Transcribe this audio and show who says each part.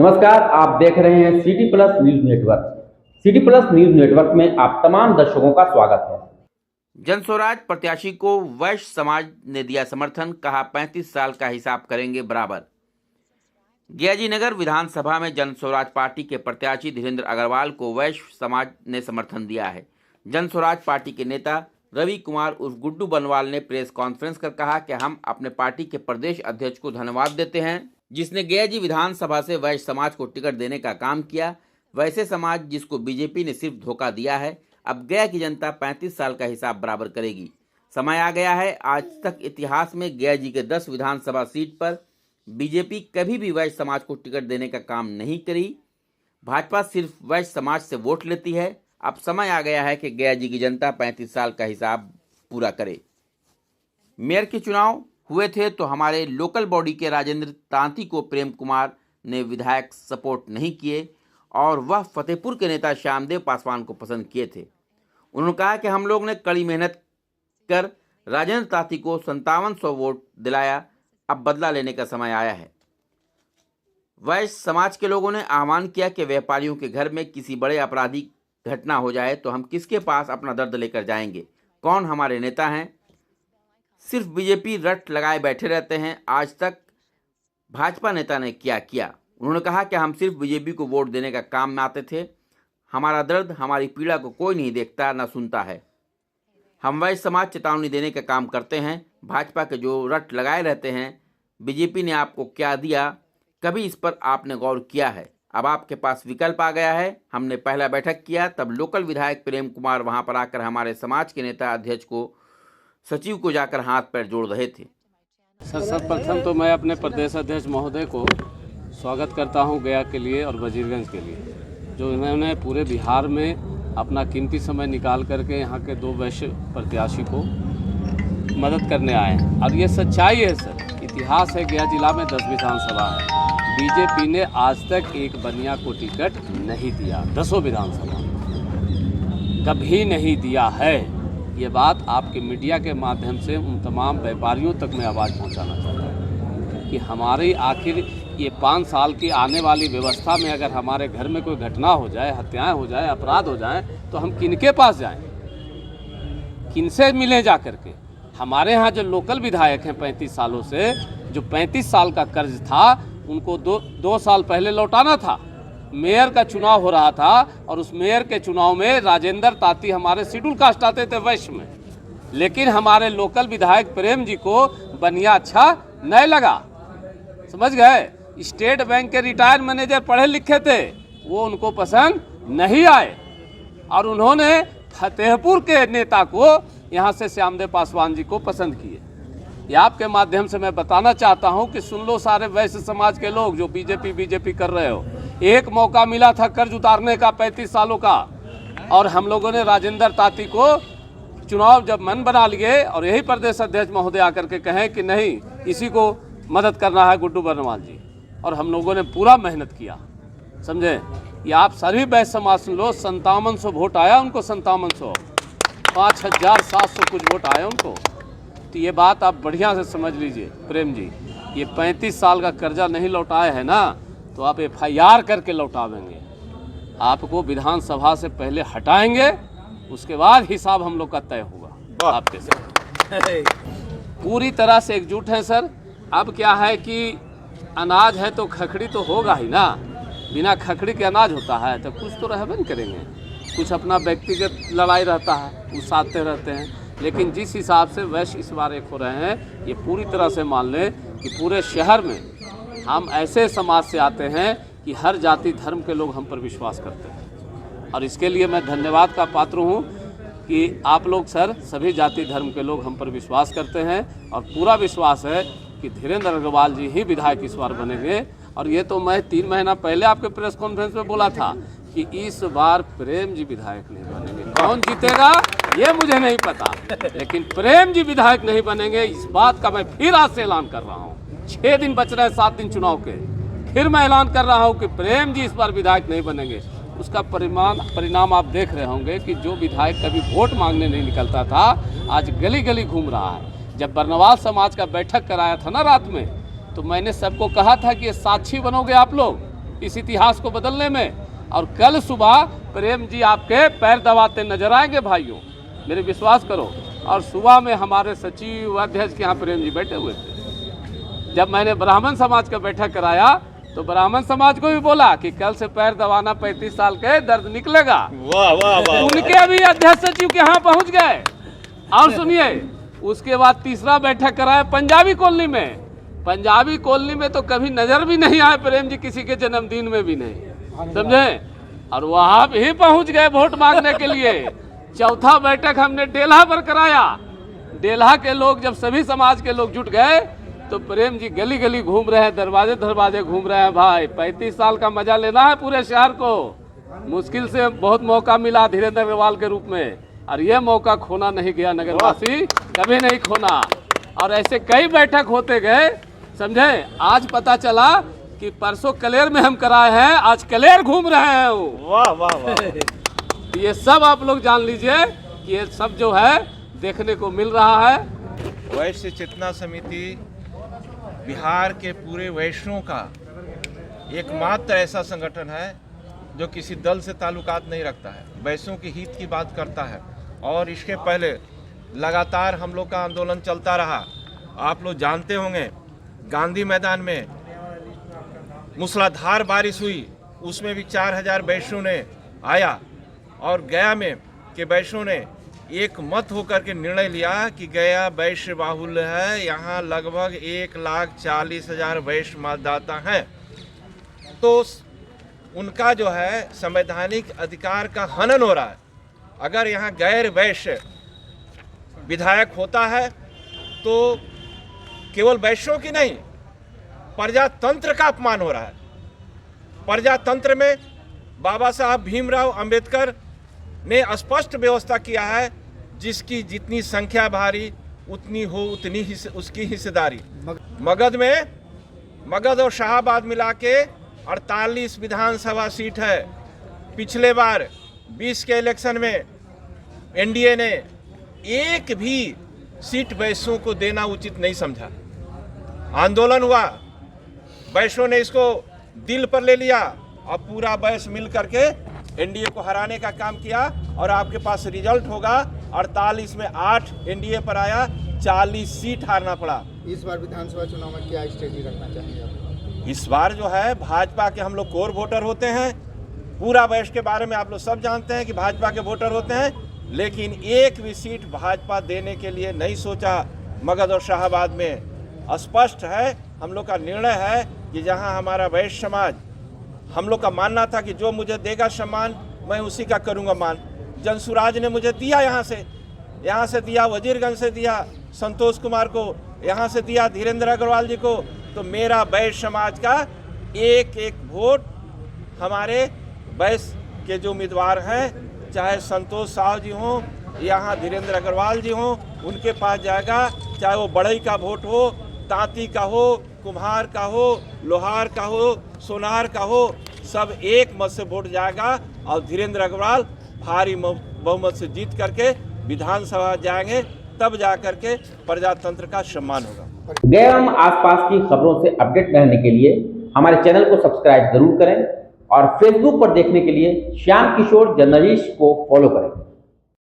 Speaker 1: नमस्कार, आप देख रहे हैं city plus news network. City plus news network में आप तमाम दर्शकों का स्वागत है।
Speaker 2: जनस्वराज प्रत्याशी को वैश्य समाज ने दिया समर्थन, कहा 35 साल का हिसाब करेंगे बराबर। गयाजीनगर विधानसभा में जनस्वराज पार्टी के प्रत्याशी धीरेन्द्र अग्रवाल को वैश्य समाज ने समर्थन दिया है। जनस्वराज पार्टी के नेता रवि कुमार उर्फ गुड्डू बनवाल ने प्रेस कॉन्फ्रेंस कर कहा कि हम अपने पार्टी के प्रदेश अध्यक्ष को धन्यवाद देते हैं जिसने गयाजी विधानसभा से वैश्य समाज को टिकट देने का काम किया। वैसे समाज जिसको बीजेपी ने सिर्फ धोखा दिया है, अब गया की जनता 35 साल का हिसाब बराबर करेगी। समय आ गया है। आज तक इतिहास में गयाजी के 10 विधानसभा सीट पर बीजेपी कभी भी वैश्य समाज को टिकट देने का काम नहीं करी। भाजपा सिर्फ वैश्य समाज से वोट लेती है। अब समय आ गया है कि गयाजी की जनता 35 साल का हिसाब पूरा करे। मेयर के चुनाव हुए थे तो हमारे लोकल बॉडी के राजेंद्र तांती को प्रेम कुमार ने विधायक सपोर्ट नहीं किए और वह फतेहपुर के नेता श्यामदेव पासवान को पसंद किए थे। उन्होंने कहा कि हम लोग ने कड़ी मेहनत कर राजेंद्र तांती को 5700 वोट दिलाया। अब बदला लेने का समय आया है। वैश्य समाज के लोगों ने आह्वान किया कि व्यापारियों के घर में किसी बड़े आपराधिक घटना हो जाए तो हम किसके पास अपना दर्द लेकर जाएंगे? कौन हमारे नेता हैं? सिर्फ बीजेपी रट लगाए बैठे रहते हैं। आज तक भाजपा नेता ने क्या किया? उन्होंने कहा कि हम सिर्फ बीजेपी को वोट देने का काम में आते थे। हमारा दर्द, हमारी पीड़ा को कोई नहीं देखता न सुनता है। हम वैश्य समाज चेतावनी देने का काम करते हैं। भाजपा के जो रट लगाए रहते हैं, बीजेपी ने आपको क्या दिया, कभी इस पर आपने गौर किया है? अब आपके पास विकल्प आ गया है। हमने पहला बैठक किया तब लोकल विधायक प्रेम कुमार वहां पर आकर हमारे समाज के नेता अध्यक्ष को, सचिव को जाकर हाथ पैर जोड़ रहे थे।
Speaker 3: सर्वप्रथम तो मैं अपने प्रदेश अध्यक्ष महोदय को स्वागत करता हूं गया के लिए और वजीरगंज के लिए, जो इन्होंने पूरे बिहार में अपना कीमती समय निकाल करके यहाँ के 2 वैश्य प्रत्याशी को मदद करने आए हैं। और ये सच्चाई है सर, इतिहास है। गया जिला में 10 विधानसभा है। बीजेपी ने आज तक एक बनिया को टिकट नहीं दिया। 10 विधानसभा कभी नहीं दिया है। ये बात आपके मीडिया के माध्यम से उन तमाम व्यापारियों तक मैं आवाज़ पहुंचाना चाहता हूँ कि हमारी आखिर ये 5 साल की आने वाली व्यवस्था में अगर हमारे घर में कोई घटना हो जाए, हत्याएं हो जाए, अपराध हो जाए, तो हम किनके पास जाएं? किनसे मिलें जा करके? हमारे यहाँ जो लोकल विधायक हैं 35 सालों से, जो 35 साल का कर्ज था उनको 2 साल पहले लौटाना था। मेयर का चुनाव हो रहा था और उस मेयर के चुनाव में राजेंद्र तांती हमारे शेड्यूल कास्ट आते थे वैश्य में, लेकिन हमारे लोकल विधायक प्रेम जी को बनिया अच्छा नहीं लगा। समझ गए? स्टेट बैंक के रिटायर्ड मैनेजर पढ़े लिखे थे, वो उनको पसंद नहीं आए और उन्होंने फतेहपुर के नेता को यहाँ से श्यामदेव पासवान जी को पसंद किए। ये आपके माध्यम से मैं बताना चाहता हूँ कि सुन लो सारे वैश्य समाज के लोग जो बीजेपी कर रहे हो। एक मौका मिला था कर्ज उतारने का 35 सालों का, और हम लोगों ने राजेंद्र तांती को चुनाव जब मन बना लिए और यही प्रदेश अध्यक्ष महोदय आकर के कहें कि नहीं, इसी को मदद करना है गुड्डू बनवाल जी, और हम लोगों ने पूरा मेहनत किया। समझे? ये आप सभी वैश्य समाज सुन लो। 5700 वोट आया उनको, 5700, 5700 कुछ वोट आए उनको। तो ये बात आप बढ़िया से समझ लीजिए प्रेम जी, ये 35 साल का कर्जा नहीं लौटाए है ना, तो आप FIR करके लौटावेंगे। आपको विधानसभा से पहले हटाएंगे, उसके बाद हिसाब हम लोग का तय होगा आपके साथ। पूरी तरह से एकजुट हैं सर। अब क्या है कि अनाज है तो खखड़ी तो होगा ही ना, बिना खखड़ी के अनाज होता है? तो कुछ तो रहबे न करेंगे। कुछ अपना व्यक्तिगत लड़ाई रहता है, वो साथते रहते हैं, लेकिन जिस हिसाब से वैश्य इस बार एक हो रहे हैं, ये पूरी तरह से मान लें कि पूरे शहर में हम ऐसे समाज से आते हैं कि हर जाति धर्म के लोग हम पर विश्वास करते हैं, और इसके लिए मैं धन्यवाद का पात्र हूँ कि आप लोग सर सभी जाति धर्म के लोग हम पर विश्वास करते हैं, और पूरा विश्वास है कि धीरेन्द्र अग्रवाल जी ही विधायक इस बार बनेंगे। और ये तो मैं 3 महीना पहले आपके प्रेस कॉन्फ्रेंस में बोला था कि इस बार प्रेम जी विधायक नहीं बनेंगे। कौन जीतेगा ये मुझे नहीं पता, लेकिन प्रेम जी विधायक नहीं बनेंगे, इस बात का मैं फिर आज से ऐलान कर रहा हूँ। 6 दिन बच रहे हैं 7 दिन चुनाव के, फिर मैं ऐलान कर रहा हूँ कि प्रेम जी इस बार विधायक नहीं बनेंगे। उसका परिणाम आप देख रहे होंगे कि जो विधायक कभी वोट मांगने नहीं निकलता था, आज गली गली घूम रहा है। जब बर्नवाल समाज का बैठक कराया था ना रात में, तो मैंने सबको कहा था कि ये साक्षी बनोगे आप लोग, इस इतिहास को बदलने में। और कल सुबह प्रेम जी आपके पैर दबाते नजर आएंगे भाइयों, मेरे विश्वास करो। और सुबह में हमारे सचिव अध्यक्ष के यहाँ प्रेम जी बैठे हुए थे। जब मैंने ब्राह्मण समाज का बैठक कराया तो ब्राह्मण समाज को भी बोला कि कल से पैर दबाना 35 साल के दर्द निकलेगा।
Speaker 4: वाह वाह वाह।
Speaker 3: उनके भी अध्यक्ष सचिव के यहाँ पहुँच गए। और सुनिए, उसके बाद तीसरा बैठक कराया पंजाबी कॉलोनी में। पंजाबी कॉलोनी में तो कभी नजर भी नहीं आए प्रेम जी, किसी के जन्मदिन में भी नहीं, समझे। और वहां भी पहुंच गए वोट मांगने के लिए। चौथा बैठक हमने डेल्हा पर कराया। डेल्हा के लोग जब सभी समाज के लोग जुट गए तो प्रेम जी गली गली घूम रहे हैं, दरवाजे दरवाजे घूम रहे हैं। भाई 35 साल का मजा लेना है पूरे शहर को। मुश्किल से बहुत मौका मिला धीरेन्द्र अग्रवाल के रूप में, और ये मौका खोना नहीं गया। नगरवासी कभी नहीं खोना। और ऐसे कई बैठक होते गए, समझे। आज पता चला कि परसों कलेर में हम कराए हैं, आज कलेर घूम रहे हैं।
Speaker 4: वाह वाह वाह।
Speaker 3: ये सब आप लोग जान लीजिए कि ये सब जो है देखने को मिल रहा है।
Speaker 4: वैश्य चेतना समिति बिहार के पूरे वैश्यों का एकमात्र ऐसा संगठन है जो किसी दल से ताल्लुकात नहीं रखता है, वैश्यों के हित की बात करता है। और इसके पहले लगातार हम लोग का आंदोलन चलता रहा। आप लोग जानते होंगे, गांधी मैदान में मूसलाधार बारिश हुई, उसमें भी 4000 वैश्यों ने आया। और गया में के वैश्यों ने एक मत होकर के निर्णय लिया कि गया वैश्य बाहुल्य है, यहाँ लगभग 1,40,000 वैश्य मतदाता हैं। तो उनका जो है संवैधानिक अधिकार का हनन हो रहा है। अगर यहाँ गैर वैश्य विधायक होता है तो केवल वैश्यों की नहीं, प्रजातंत्र का अपमान हो रहा है। प्रजातंत्र में बाबा साहब भीमराव अंबेडकर ने स्पष्ट व्यवस्था किया है, जिसकी जितनी संख्या भारी उतनी हो उतनी ही उसकी हिस्सेदारी। मगध और शाहाबाद मिला के 48 विधानसभा सीट है। पिछले बार 20 के इलेक्शन में एनडीए ने एक भी सीट वैश्यों को देना उचित नहीं समझा। आंदोलन हुआ, वैश्यों ने इसको दिल पर ले लिया और पूरा वैश्य मिल करके एनडीए को हराने का काम किया। और आपके पास रिजल्ट होगा, 48 में 8 एनडीए पर आया, 40 सीट हारना पड़ा।
Speaker 5: इस बार विधानसभा चुनाव में क्या स्ट्रेटजी रखना चाहेंगे आप?
Speaker 4: इस बार जो है भाजपा के हम लोग कोर वोटर होते हैं। पूरा वैश्य के बारे में आप लोग सब जानते हैं कि भाजपा के वोटर होते हैं, लेकिन एक भी सीट भाजपा देने के लिए नहीं सोचा। मगध और शाहाबाद में स्पष्ट है, हम लोग का निर्णय है कि जहां हमारा वैश्य समाज, हम लोग का मानना था कि जो मुझे देगा सम्मान मैं उसी का करूंगा मान। जनसुराज ने मुझे दिया, यहाँ से दिया, वजीरगंज से दिया संतोष कुमार को, यहाँ से दिया धीरेन्द्र अग्रवाल जी को। तो मेरा वैश्य समाज का एक एक वोट हमारे वैश्य के जो उम्मीदवार हैं, चाहे संतोष साहु जी हों, यहाँ धीरेन्द्र अग्रवाल जी हों, उनके पास जाएगा। चाहे वो बढ़ई का वोट हो, तांती का हो, कुम्हार का हो, लोहार का हो, सोनार का हो, सब एक मत से वोट जाएगा। और धीरेन्द्र अग्रवाल भारी बहुमत से जीत करके विधानसभा जाएंगे, तब जा करके प्रजातंत्र का सम्मान होगा।
Speaker 1: गया एवं आसपास की खबरों से अपडेट रहने के लिए हमारे चैनल को सब्सक्राइब जरूर करें और फेसबुक पर देखने के लिए श्याम किशोर जर्नलिस्ट को फॉलो करें।